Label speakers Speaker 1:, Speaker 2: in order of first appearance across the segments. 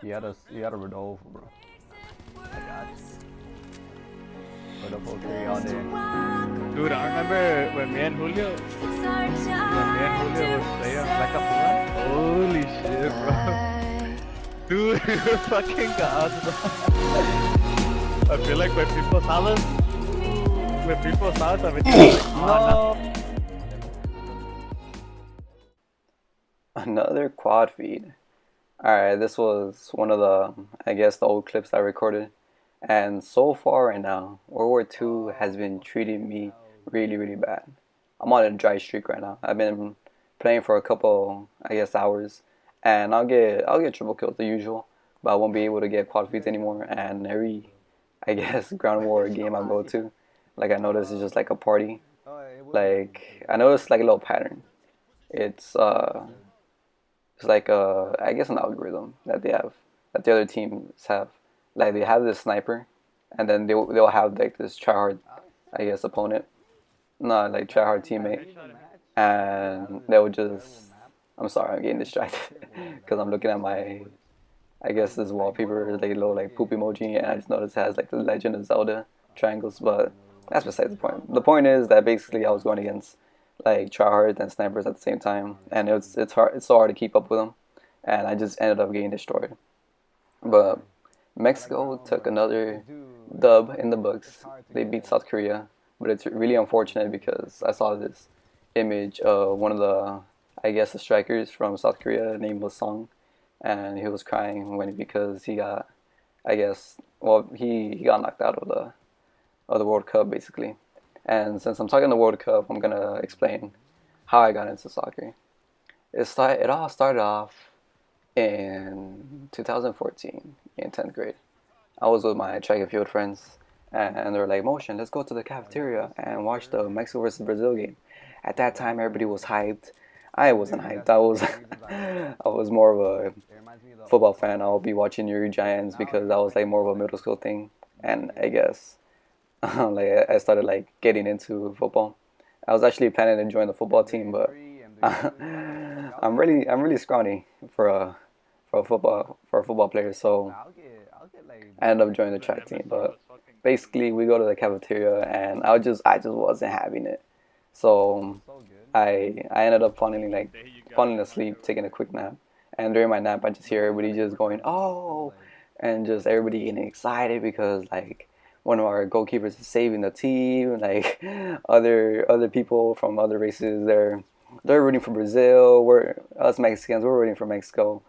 Speaker 1: You gotta Rodolfo, bro.
Speaker 2: I got you.
Speaker 1: Rodolfo carry all day.
Speaker 2: Dude, I remember when me and Julio would play on like a FUA. Holy shit, bro. Dude, we were fucking gods, bro. I feel like when people saw us, everything was like, oh,
Speaker 1: No. Another quad feed. Alright, this was one of the, I guess, the old clips I recorded. And so far right now, World War II has been treating me really, really bad. I'm on a dry streak right now. I've been playing for a couple, I guess, hours, and I'll get triple kills the usual, but I won't be able to get quad feeds anymore. And every, I guess, ground war game I go to, like I notice it's just like a party. Like I noticed like a little pattern. It's it's like I guess an algorithm that they have that the other teams have. Like they have this sniper, and then they'll have like this tryhard, I guess, opponent, not like tryhard teammate, and they'll just. I'm sorry, I'm getting distracted because I'm looking at my. I guess this wallpaper is like a little like poop emoji, and I just noticed it has like the Legend of Zelda triangles, but that's besides the point. The point is that basically I was going against like tryhards and snipers at the same time, and it's so hard to keep up with them, and I just ended up getting destroyed. But Mexico took another dub in the books. They beat South Korea, but it's really unfortunate because I saw this image of one of the, I guess, the strikers from South Korea named was Song, and he was crying when because he got, I guess, well, he got knocked out of the World Cup basically. And since I'm talking the World Cup, I'm gonna explain how I got into soccer. It all started off in 2014 in 10th grade. I was with my track and field friends, and they were like, "Motion, let's go to the cafeteria and watch the Mexico versus Brazil game." At that time, everybody was hyped. I wasn't hyped. I was more of a football fan. I'll be watching New Giants because that was like more of a middle school thing, and I guess like I started like getting into football. I was actually planning to join the football team, but I'm really scrawny for a football player, so I ended up joining the track team. But basically, we go to the cafeteria, and I just wasn't having it. So I ended up falling asleep, taking a quick nap, and during my nap, I just hear everybody just going oh, and just everybody getting excited because like one of our goalkeepers is saving the team. Like other people from other races, they're rooting for Brazil. We're us Mexicans, we're rooting for Mexico,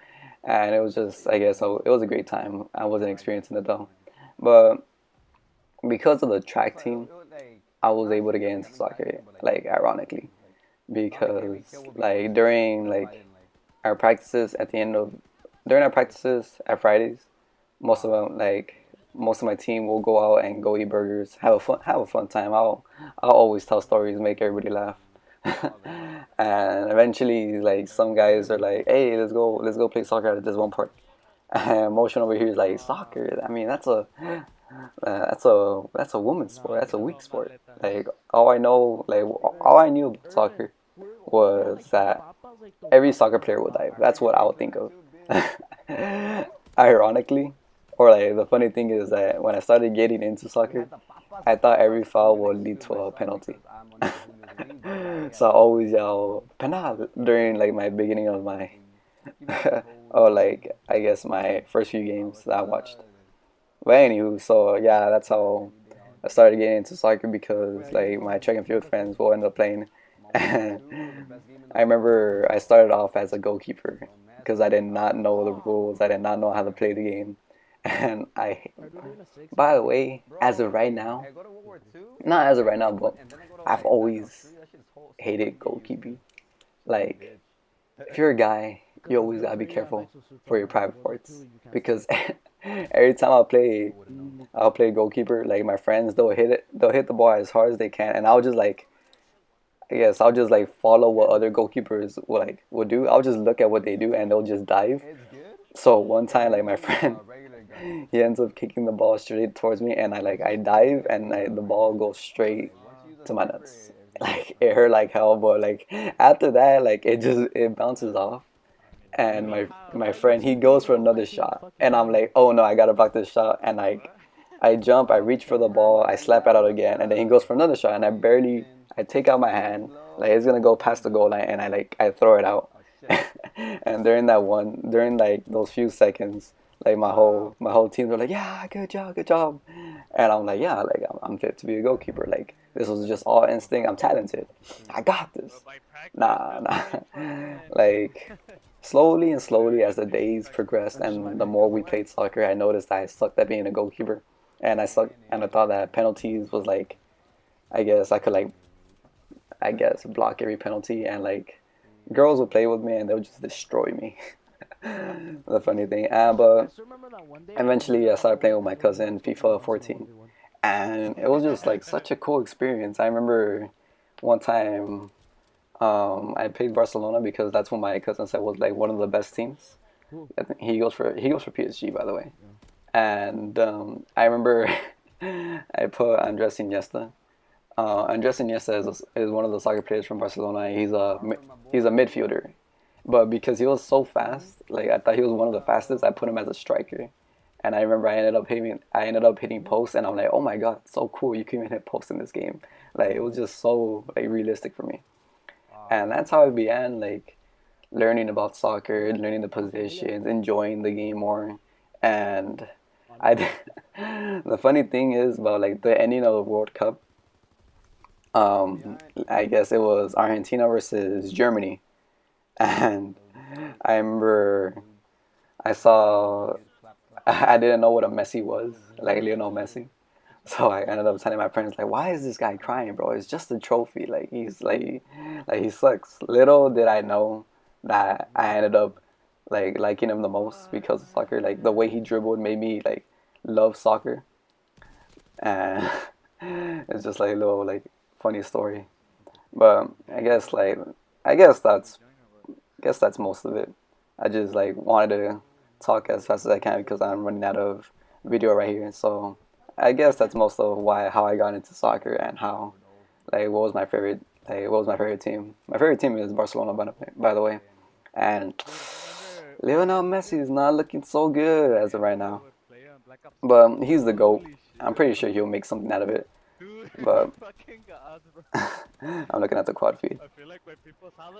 Speaker 1: and it was just I guess it was a great time. I wasn't experiencing it though, but because of the track team, I was able to get into soccer. Like ironically, because like our practices at the end of during our practices at Fridays, most of them like most of my team will go out and go eat burgers, have a fun time. I'll always tell stories, make everybody laugh. And eventually like some guys are like, "Hey, let's go play soccer at this one park." And Motion over here is like, "Soccer? I mean, that's a woman's sport. That's a weak sport." Like all I knew about soccer was that every soccer player would dive. That's what I would think of. Ironically, or like the funny thing is that when I started getting into soccer, I thought every foul would lead to a penalty. So I always yell penal during like my beginning of my or like I guess my first few games that I watched. But anywho, so yeah, that's how I started getting into soccer because like my track and field friends will end up playing. And I remember I started off as a goalkeeper because I did not know the rules. I did not know how to play the game. And by the way, as of right now, not as of right now, but I've always hated goalkeeping. Like, if you're a guy, you always gotta be careful for your private parts because every time I'll play goalkeeper. Like my friends, they'll hit the ball as hard as they can, and I guess I'll just like follow what other goalkeepers will do. I'll just look at what they do, and they'll just dive. So one time, like my friend, he ends up kicking the ball straight towards me, and I dive, and the ball goes straight to my nuts. Like it hurt like hell, but like after that, like it bounces off, and my friend he goes for another shot, and I'm like, oh no, I gotta block this shot, and like I jump, I reach for the ball, I slap it out again, and then he goes for another shot, and I take out my hand, like it's gonna go past the goal line, and I throw it out, and during like those few seconds, like my whole team were like, yeah, good job, and I'm like, yeah, like I'm fit to be a goalkeeper, like this was just all instinct, I'm talented, I got this. Nah. Like slowly and slowly as the days progressed and the more we played soccer, I noticed I sucked at being a goalkeeper, and I thought that penalties was like, I guess I could like, I guess block every penalty, and like girls would play with me and they would just destroy me. The funny thing, but eventually I started playing with my cousin FIFA 14, and it was just like such a cool experience. I remember one time I played Barcelona because that's what my cousin said was like one of the best teams. I think he goes for PSG, by the way. And I remember I put Andres Iniesta. Andres Iniesta is one of the soccer players from Barcelona. He's a midfielder, but because he was so fast, like I thought he was one of the fastest, I put him as a striker. And I remember I ended up hitting posts, and I'm like, oh my god, it's so cool! You can even hit posts in this game. Like it was just so like realistic for me, and that's how it began. Like learning about soccer, learning the positions, enjoying the game more, and I. The funny thing is about like the ending of the World Cup. I guess it was Argentina versus Germany, and I remember I saw. I didn't know what a Messi was, like Lionel Messi. So I ended up telling my parents like, "Why is this guy crying, bro? It's just a trophy. Like he's like he sucks." Little did I know that I ended up like liking him the most because of soccer. Like the way he dribbled made me like love soccer, and it's just like a little like funny story. But I guess that's most of it. I just like wanted to talk as fast as I can because I'm running out of video right here. So I guess that's most of why how I got into soccer and how like what was my favorite team. My favorite team is Barcelona, by the way. And Lionel Messi is not looking so good as of right now, but he's the GOAT. I'm pretty sure he'll make something out of it. But I'm looking at the quad feed.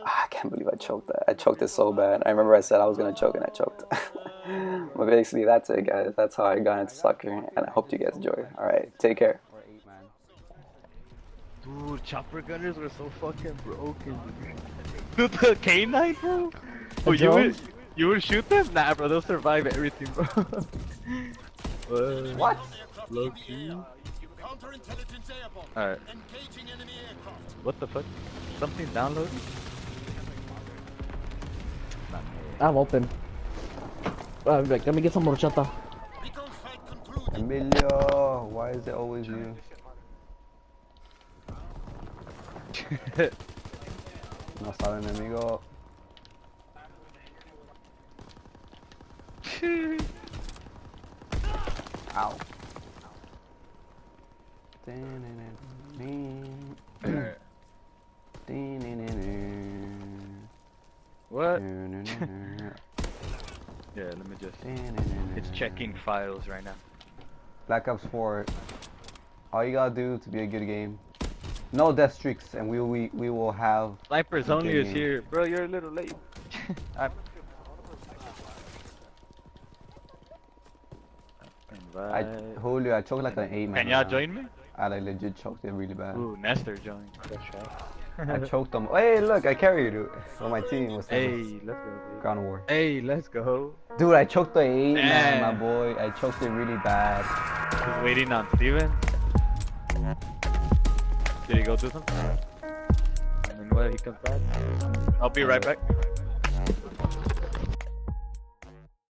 Speaker 1: I can't believe I choked that. I choked it so bad. I remember I said I was gonna choke and I choked. But basically, that's it, guys. That's how I got into soccer, and I hope you guys enjoy. All right, take care.
Speaker 2: Dude, chopper gunners were so fucking broken. Dude, the K9, bro. Oh, you would shoot them? Nah, bro. They'll survive everything, bro.
Speaker 1: What?
Speaker 2: Low key. Alright. What the fuck? Something downloaded?
Speaker 3: I'm open. Like, let me get some horchata.
Speaker 1: Emilio, why is it always you? No sabe, enemigo. Ow.
Speaker 2: What? Yeah, let me just. It's checking files right now.
Speaker 1: Black Ops 4. All you gotta do to be a good game. No death streaks, and we will have.
Speaker 2: Snipers only is here, bro. You're a little late.
Speaker 1: Julio, I choked like an 8 man.
Speaker 2: Can y'all join me?
Speaker 1: I like legit choked it really bad.
Speaker 2: Ooh, Nestor joined. That's right.
Speaker 1: I choked them. Hey, look, I carried it on my team.
Speaker 2: Hey, let's go.
Speaker 1: Ground War.
Speaker 2: Hey, let's go.
Speaker 1: Dude, I choked the 8 man, my boy. I choked it really bad.
Speaker 2: Just waiting on Steven. Did he go do something? I mean, what? He comes back? I'll be right back.